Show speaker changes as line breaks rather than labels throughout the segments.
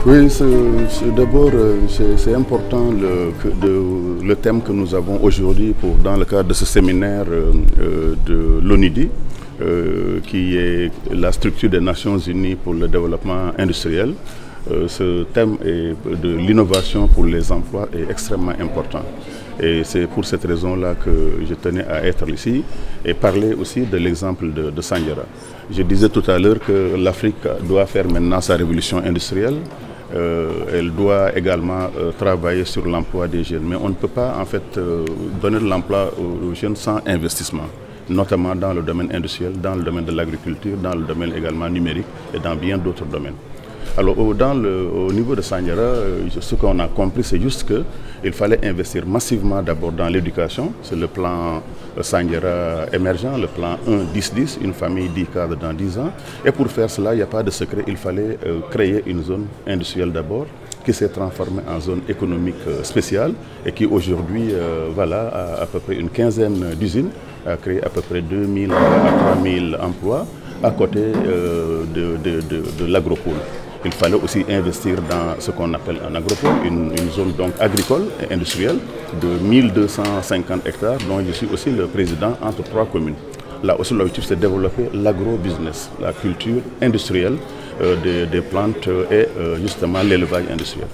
Oui, d'abord, c'est important le thème que nous avons aujourd'hui dans le cadre de ce séminaire de l'ONIDI, qui est la structure des Nations Unies pour le développement industriel. Ce thème de l'innovation pour les emplois est extrêmement important. Et c'est pour cette raison-là que je tenais à être ici et parler aussi de l'exemple de Sandiara. Je disais tout à l'heure que l'Afrique doit faire maintenant sa révolution industrielle. Elle doit également travailler sur l'emploi des jeunes. Mais on ne peut pas en fait donner de l'emploi aux jeunes sans investissement, notamment dans le domaine industriel, dans le domaine de l'agriculture, dans le domaine également numérique et dans bien d'autres domaines. Alors au niveau de Sandiara, ce qu'on a compris, c'est juste qu'il fallait investir massivement d'abord dans l'éducation. C'est le plan Sandiara émergent, le plan 1-10-10, une famille 10 cadres dans 10 ans. Et pour faire cela, il n'y a pas de secret, il fallait créer une zone industrielle d'abord, qui s'est transformée en zone économique spéciale et qui aujourd'hui a à peu près une quinzaine d'usines, a créé à peu près 2000 à 3000 emplois à côté de l'agropole. Il fallait aussi investir dans ce qu'on appelle un agropole, une zone donc agricole et industrielle de 1250 hectares, dont je suis aussi le président entre 3 communes. Là aussi, l'objectif, c'est de développer l'agro-business, la culture industrielle des plantes et justement l'élevage industriel.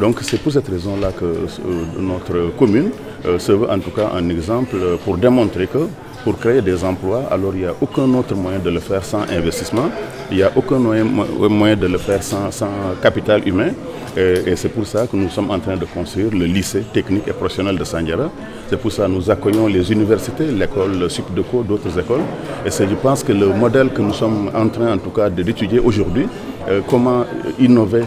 Donc c'est pour cette raison-là que notre commune se veut en tout cas un exemple pour démontrer que pour créer des emplois, alors il n'y a aucun autre moyen de le faire sans investissement, il n'y a aucun moyen de le faire sans capital humain. Et c'est pour ça que nous sommes en train de construire le lycée technique et professionnel de Sandiara. C'est pour ça que nous accueillons les universités, l'école Supdeco, d'autres écoles. Et je pense que le modèle que nous sommes en train en tout cas d'étudier aujourd'hui, comment innover,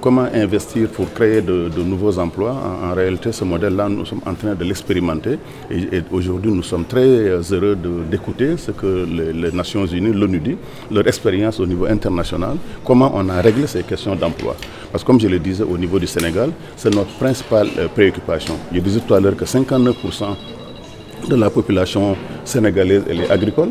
comment investir pour créer de nouveaux emplois. En réalité, ce modèle-là, nous sommes en train de l'expérimenter. Et aujourd'hui, nous sommes très heureux d'écouter ce que les Nations Unies, l'ONUDI, leur expérience au niveau international, comment on a réglé ces questions d'emploi. Parce que comme je le disais, au niveau du Sénégal, c'est notre principale préoccupation. Je disais tout à l'heure que 59% de la population sénégalaise elle est agricole.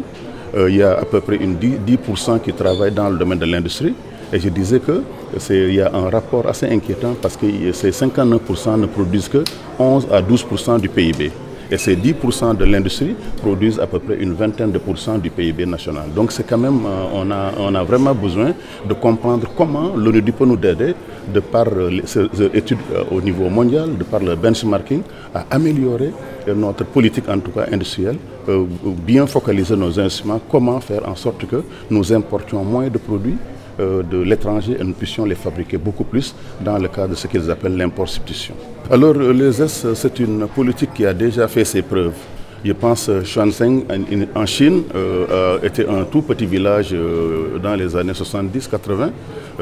Il y a à peu près 10% qui travaillent dans le domaine de l'industrie. Et je disais qu'il y a un rapport assez inquiétant parce que ces 59% ne produisent que 11 à 12% du PIB. Et ces 10% de l'industrie produisent à peu près une vingtaine de pourcents du PIB national. Donc c'est quand même, on a vraiment besoin de comprendre comment l'ONUDI peut nous aider de par ces études au niveau mondial, de par le benchmarking, à améliorer notre politique en tout cas industrielle, bien focaliser nos investissements, comment faire en sorte que nous importions moins de produits de l'étranger et nous puissions les fabriquer beaucoup plus dans le cadre de ce qu'ils appellent l'import-substitution. Alors les S, c'est une politique qui a déjà fait ses preuves. Je pense Shuansheng en Chine était un tout petit village dans les années 70-80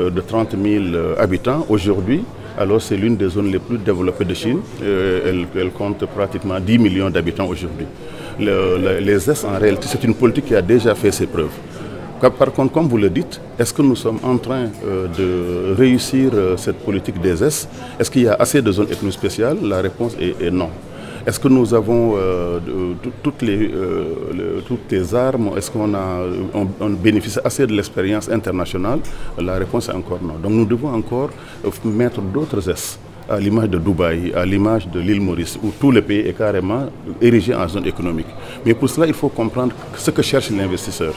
de 30 000 habitants. Aujourd'hui, alors c'est l'une des zones les plus développées de Chine. Elle compte pratiquement 10 millions d'habitants aujourd'hui. Les S, en réalité, c'est une politique qui a déjà fait ses preuves. Par contre, comme vous le dites, est-ce que nous sommes en train de réussir cette politique des S? Est-ce qu'il y a assez de zones économiques spéciales? La réponse est non. Est-ce que nous avons toutes les armes? Est-ce qu'on bénéficie assez de l'expérience internationale? La réponse est encore non. Donc nous devons encore mettre d'autres S, à l'image de Dubaï, à l'image de l'île Maurice, où tout le pays est carrément érigé en zone économique. Mais pour cela, il faut comprendre ce que cherche l'investisseur.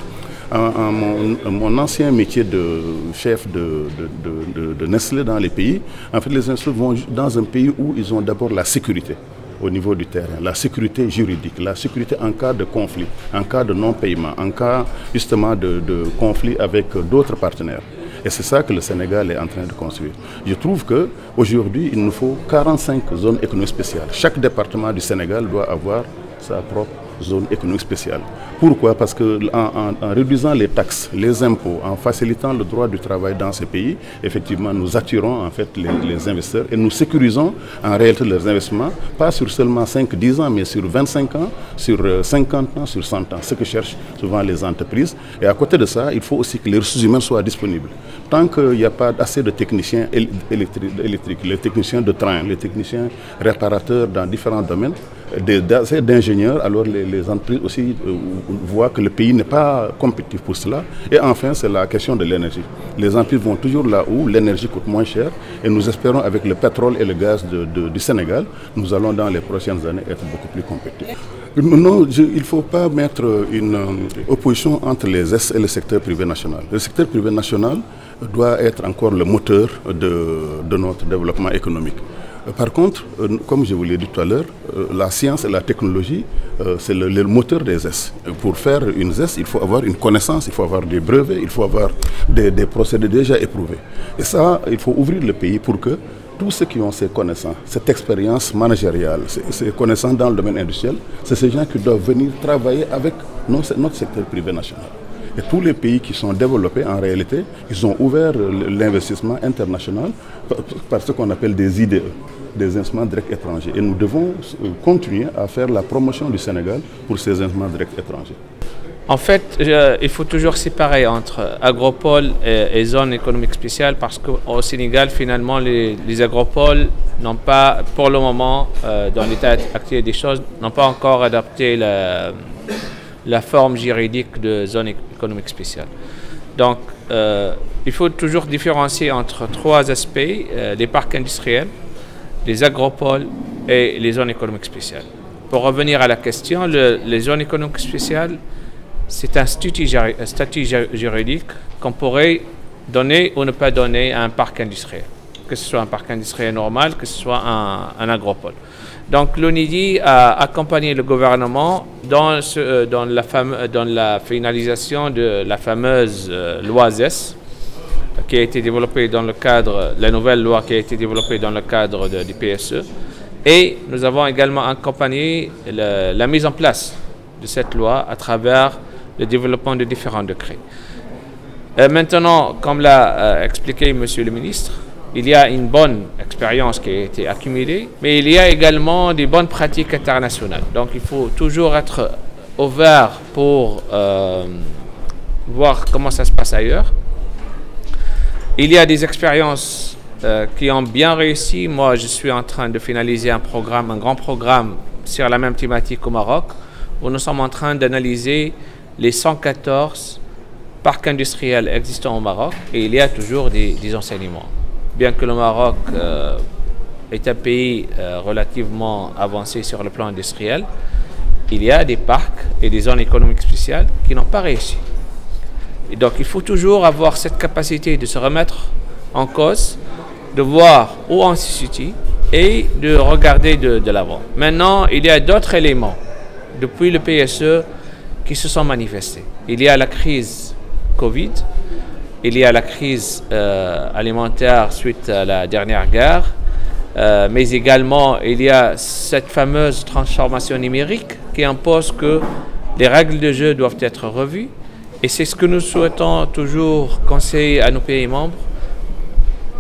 Mon ancien métier de chef de Nestlé dans les pays, en fait les investisseurs vont dans un pays où ils ont d'abord la sécurité au niveau du terrain, la sécurité juridique, la sécurité en cas de conflit, en cas de non-paiement, en cas justement de conflit avec d'autres partenaires. Et c'est ça que le Sénégal est en train de construire. Je trouve qu'aujourd'hui, il nous faut 45 zones économiques spéciales. Chaque département du Sénégal doit avoir sa propre zone économique spéciale. Pourquoi? Parce qu'en réduisant les taxes, les impôts, en facilitant le droit du travail dans ces pays, effectivement, nous attirons en fait les investisseurs et nous sécurisons en réalité leurs investissements, pas sur seulement 5-10 ans, mais sur 25 ans, sur 50 ans, sur 100 ans, ce que cherchent souvent les entreprises. Et à côté de ça, il faut aussi que les ressources humaines soient disponibles. Tant qu'il n'y a pas assez de techniciens électriques, les techniciens de train, les techniciens réparateurs dans différents domaines, d'ingénieurs, alors les entreprises aussi voient que le pays n'est pas compétitif pour cela. Et enfin, c'est la question de l'énergie. Les entreprises vont toujours là où l'énergie coûte moins cher et nous espérons avec le pétrole et le gaz du Sénégal, nous allons dans les prochaines années être beaucoup plus compétitifs. Non, il ne faut pas mettre une opposition entre les ES et le secteur privé national. Le secteur privé national doit être encore le moteur de notre développement économique. Par contre, comme je vous l'ai dit tout à l'heure, la science et la technologie, c'est le moteur des ZES. Pour faire une ZES, il faut avoir une connaissance, il faut avoir des brevets, il faut avoir des procédés déjà éprouvés. Et ça, il faut ouvrir le pays pour que tous ceux qui ont ces connaissances, cette expérience managériale, ces connaissances dans le domaine industriel, c'est ces gens qui doivent venir travailler avec notre secteur privé national. Et tous les pays qui sont développés, en réalité, ils ont ouvert l'investissement international par ce qu'on appelle des IDE, des instruments directs étrangers. Et nous devons continuer à faire la promotion du Sénégal pour ces instruments directs étrangers.
En fait, il faut toujours séparer entre agropole et zone économique spéciale parce qu'au Sénégal, finalement, les agropoles n'ont pas, pour le moment, dans l'état actuel des choses, n'ont pas encore adapté la forme juridique de zone économique spéciale. Donc, il faut toujours différencier entre trois aspects, les parcs industriels, les agropoles et les zones économiques spéciales. Pour revenir à la question, les zones économiques spéciales, c'est un statut juridique qu'on pourrait donner ou ne pas donner à un parc industriel, que ce soit un parc industriel normal, que ce soit un agropole. Donc l'ONIDI a accompagné le gouvernement dans la finalisation de la fameuse loi ZES, qui a été développée dans le cadre, la nouvelle loi qui a été développée dans le cadre du PSE. Et nous avons également accompagné la mise en place de cette loi à travers le développement de différents décrets. Maintenant, comme l'a expliqué Monsieur le ministre, il y a une bonne expérience qui a été accumulée, mais il y a également des bonnes pratiques internationales. Donc il faut toujours être ouvert pour voir comment ça se passe ailleurs. Il y a des expériences qui ont bien réussi. Moi, je suis en train de finaliser un grand programme sur la même thématique au Maroc, où nous sommes en train d'analyser les 114 parcs industriels existants au Maroc, et il y a toujours des enseignements. Bien que le Maroc est un pays relativement avancé sur le plan industriel, il y a des parcs et des zones économiques spéciales qui n'ont pas réussi. Et donc il faut toujours avoir cette capacité de se remettre en cause, de voir où on se situe et de regarder de l'avant. Maintenant, il y a d'autres éléments depuis le PSE qui se sont manifestés. Il y a la crise Covid, il y a la crise alimentaire suite à la dernière guerre, mais également il y a cette fameuse transformation numérique qui impose que les règles de jeu doivent être revues. Et c'est ce que nous souhaitons toujours conseiller à nos pays membres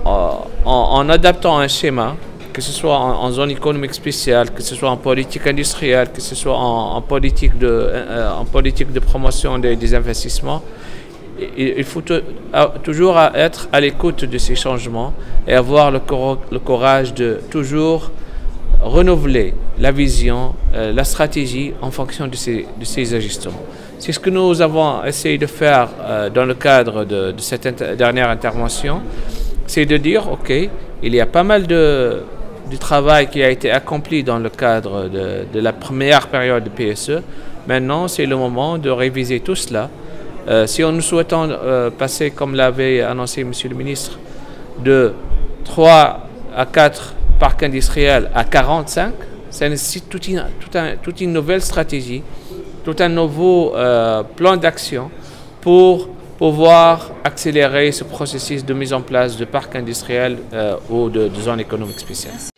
en adaptant un schéma, que ce soit en zone économique spéciale, que ce soit en politique industrielle, que ce soit en politique de promotion des investissements. Il faut toujours être à l'écoute de ces changements et avoir le courage de toujours renouveler la vision, la stratégie en fonction de ces ajustements. C'est ce que nous avons essayé de faire dans le cadre de cette dernière intervention, c'est de dire, OK, il y a pas mal du travail qui a été accompli dans le cadre de la première période de PSE. Maintenant, c'est le moment de réviser tout cela. Si nous souhaitons passer, comme l'avait annoncé Monsieur le ministre, de 3 à 4 parcs industriels à 45, ça nécessite toute une nouvelle stratégie, tout un nouveau plan d'action pour pouvoir accélérer ce processus de mise en place de parcs industriels ou de zones économiques spéciales.